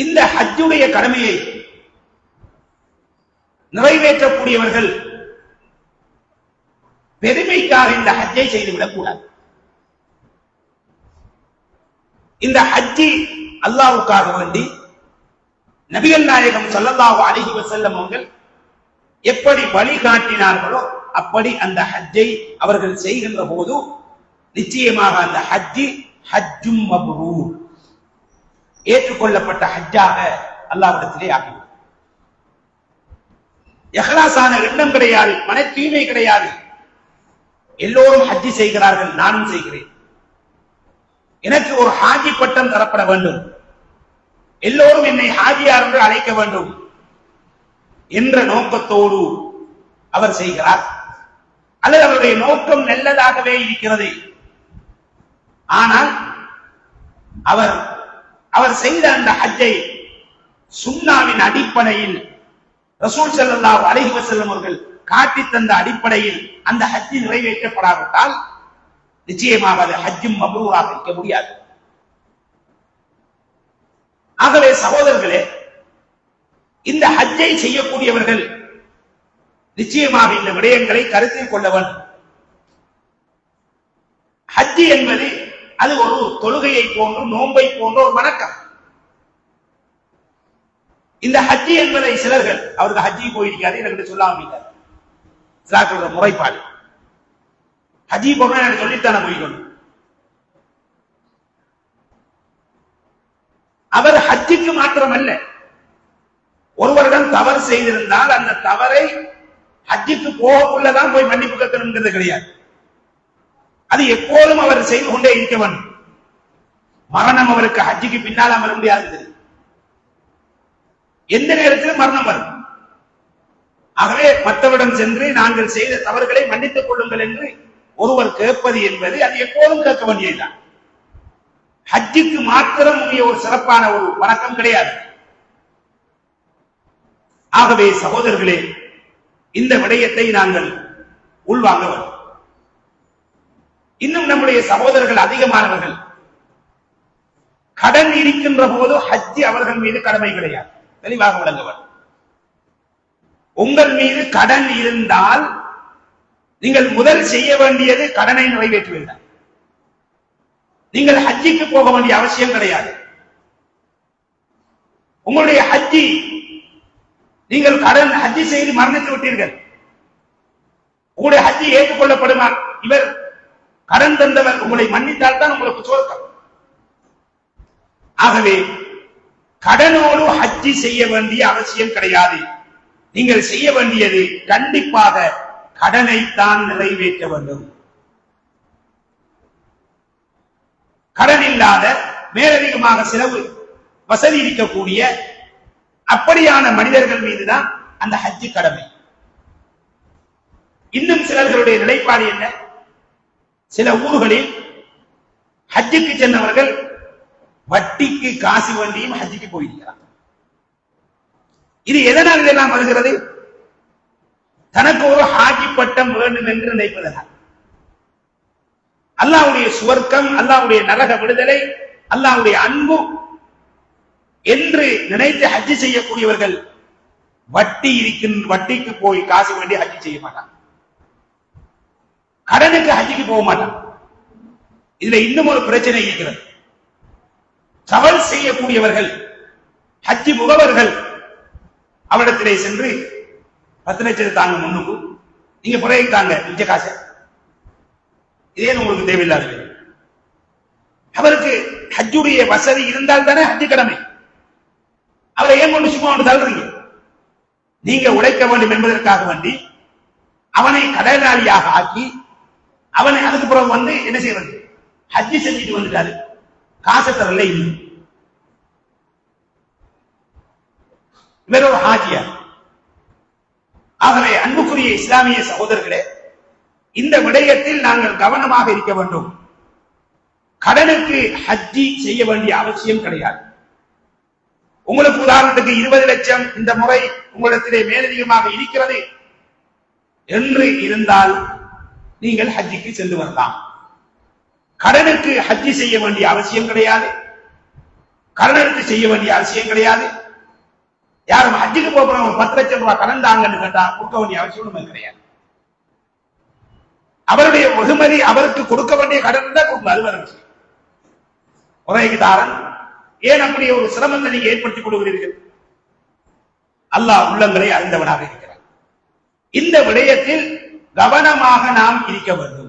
இந்த ஹஜ்ஜுடைய கடமையை நிறைவேற்றக்கூடியவர்கள் பெருமைக்காக இந்த ஹஜ்ஜை செய்துவிடக் கூடாது. இந்த ஹஜ்ஜி அல்லாஹ்வுக்காக வேண்டி நபிகள் நாயகம் ஸல்லல்லாஹு அலைஹி வஸல்லம் அவர்கள் எப்படி வழிகாட்டினார்களோ அப்படி அந்த ஹஜ்ஜை அவர்கள் செய்கின்ற போது நிச்சயமாக அந்த ஹஜ்ஜி ஹஜ்ஜும் மப்ரூர், ஏற்றுக்கொள்ளப்பட்ட ஹஜ்ஜாக அல்லாஹ்விடத்திலே ஆகிவிடும். இஹ்லாஸான எண்ணம் கிடையாது, மன தூய்மை கிடையாது. எல்லோரும் ஹஜ்ஜி செய்கிறார்கள், நானும் செய்கிறேன், எனக்கு ஒரு ஹாஜி பட்டம் தரப்பட வேண்டும், எல்லோரும் என்னை ஹாஜியார் என்று அழைக்க வேண்டும் என்ற நோக்கத்தோடு அவர் செய்கிறார். அல்லது அவருடைய நோக்கம் நல்லதாகவே இருக்கிறது, ஆனால் அவர் செய்த அந்த ஹஜ்ஜை சுன்னாவின் அடிப்படையில் ரசூல் ஸல்லல்லாஹு அலைஹி வஸல்லம் அவர்கள் காட்டி தந்த அடிப்படையில் அந்த ஹஜ்ஜி நிறைவேற்றப்படாவிட்டால் நிச்சயமாக அது ஹஜ்ஜும் மப்ரூராக இருக்க முடியாது. ஆகவே சகோதரர்களே, இந்த ஹஜ்ஜை செய்யக்கூடியவர்கள் நிச்சயமாக இந்த விடயங்களை கருத்தில் கொள்ள வேண்டும். ஹஜ்ஜி என்பது அது ஒரு தொழுகையை போன்று, நோன்பை போன்ற ஒரு வணக்கம். இந்த ஹஜ்ஜி என்பதை சிலர்கள் அவருக்கு ஹஜ்ஜி போயிருக்காரு எனக்கு சொல்லாம சொல்ற முறைப்பாடு, ஹஜ்ஜி போன எனக்கு சொல்லித்தான போய்கொண்டு அவர் ஹஜ்ஜிக்கு மாத்திரமல்ல, ஒருவரிடம் தவறு செய்திருந்தால் அந்த தவறை ஹஜ்ஜிக்கு போகக்குள்ளதான் போய் மன்னிப்பு கேட்கணுங்கிறது கிடையாது. அது எப்போதும் அவர் செய்து கொண்டே இருக்க வேண்டும். மரணம் அவருக்கு ஹஜ்ஜிக்கு பின்னால் அமர முடியாது, எந்த நேரத்திலும் மரணம் வரும். ஆகவே மற்றவரிடம் சென்று நாங்கள் செய்த தவறுகளை மன்னித்துக் கொள்ளுங்கள் என்று ஒருவர் கேட்பது என்பது அது எப்போதும் கேட்க வேண்டியதுதான். ஹஜ்ஜுக்கு மாத்திரம் ஒரு சிறப்பான ஒரு வணக்கம் கிடையாது. ஆகவே சகோதரர்களே, இந்த விடயத்தை நாங்கள் உள்வாங்க வேண்டும். இன்னும் நம்முடைய சகோதரர்கள் அதிகமானவர்கள் கடன் இருக்கின்ற போது ஹஜ்ஜி அவர்கள் மீது கடமை கிடையாது, தெளிவாக விளங்க வேண்டும். உங்கள் மீது கடன் இருந்தால் நீங்கள் முதல் செய்ய வேண்டியது கடனை நிறைவேற்றுவீர்கள். நீங்கள் ஹஜ்ஜிக்கு போக வேண்டிய அவசியம் கிடையாது. உங்களுடைய ஹஜ்ஜி, நீங்கள் கடன் ஹஜ்ஜி செய்து மரணித்து விட்டீர்கள், உங்களுடைய ஹஜ்ஜி ஏற்றுக்கொள்ளப்படுமா? இவர் கடன் தந்தவர் உங்களை மன்னித்தால் தான் உங்களுக்கு சொர்க்கம். ஆகவே கடனோடு ஹஜ்ஜி செய்ய வேண்டிய அவசியம் கிடையாது. நீங்கள் செய்ய வேண்டியது கண்டிப்பாக கடனைத்தான் நிறைவேற்ற வேண்டும். கடன் இல்லாத மேலதிகமாக செலவு வசதி இருக்கக்கூடிய அப்படியான மனிதர்கள் மீதுதான் அந்த ஹஜ்ஜி கடமை. இன்னும் சிலர்களுடைய நிலைப்பாடு என்ன? சில ஊர்களில் ஹஜ்ஜுக்கு சென்றவர்கள் வட்டிக்கு காசு வேண்டியும் ஹஜ்ஜுக்கு போயிருக்கிறார். இது எதனால் இதெல்லாம் வருகிறது? தனக்கு ஒரு ஹாஜி பட்டம் வேண்டும் என்று நினைப்பதனால். அல்லாஹ்வுடைய சுவர்க்கம், அல்லாஹ்வுடைய நரக விடுதலை, அல்லாஹ்வுடைய அன்பு என்று நினைத்து ஹஜ்ஜி செய்யக்கூடியவர்கள் வட்டிக்கு போய் காசு வேண்டி ஹஜ்ஜி செய்ய மாட்டாங்க, கடனுக்கு ஹஜ்ஜிக்கு போக மாட்டாங்க. இதுல இன்னும் ஒரு பிரச்சனை இருக்கிறது. தவறு செய்யக்கூடியவர்கள், ஹஜ்ஜி முகவர்கள் அவரிடத்திலே சென்று 10 லட்சம் தாங்க முன்னுக்கு, நீங்க பிறகு தாங்க மிச்ச காசு, இதே உங்களுக்கு தேவையில்லாத. அவருக்கு ஹஜ்ஜுடைய வசதி இருந்தால் தானே ஹஜ்ஜி கடமை. அவரை ஏன் கொண்டு சும்மா ஒன்று தள்ளுறீங்க? நீங்க உழைக்க வேண்டும் என்பதற்காக வேண்டி அவனை கடனாளியாக ஆக்கி அவனை அதுக்கு பிறகு வந்து என்ன செய்யறது? ஹஜ்ஜி செஞ்சுட்டு வந்துட்டாரு, காசு தரல. இல்லை, இவர் ஒரு ஹாஜியார். ஆகவே அன்புக்குரிய இஸ்லாமிய சகோதரர்களே, இந்த விடயத்தில் நாங்கள் கவனமாக இருக்க வேண்டும். கடனுக்கு ஹஜ்ஜி செய்ய வேண்டிய அவசியம் கிடையாது. உங்களுக்கு உதாரணத்துக்கு 20 லட்சம் இந்த முறை உங்களிடத்திலே மேலதிகமாக இருக்கிறது என்று இருந்தால் நீங்கள் ஹஜ்ஜிக்கு சென்று வரலாம். கடனுக்கு ஹஜ்ஜி செய்ய வேண்டிய அவசியம் கிடையாது. கடன் எடுத்து செய்ய வேண்டிய அவசியம் கிடையாது. யாரும் ஹஜ்ஜுக்கு போறவங்க ஒரு 10 லட்சம் ரூபாய் கடன் தாங்கன்னு கேட்டா கொடுக்க வேண்டிய அவசியம் கிடையாது. அவருடைய வெகுமதி அவருக்கு கொடுக்க வேண்டிய கடன் தான் கொடுக்கும். அது வரும் உதவிதாரன். ஏன் அப்படி ஒரு சிரமத்தை நீங்க ஏற்படுத்திக் கொள்கிறீர்கள்? அல்லாஹ் உள்ளங்களை அறிந்தவனாக இருக்கிறார். இந்த விடயத்தில் கவனமாக நாம் இருக்க வேண்டும்.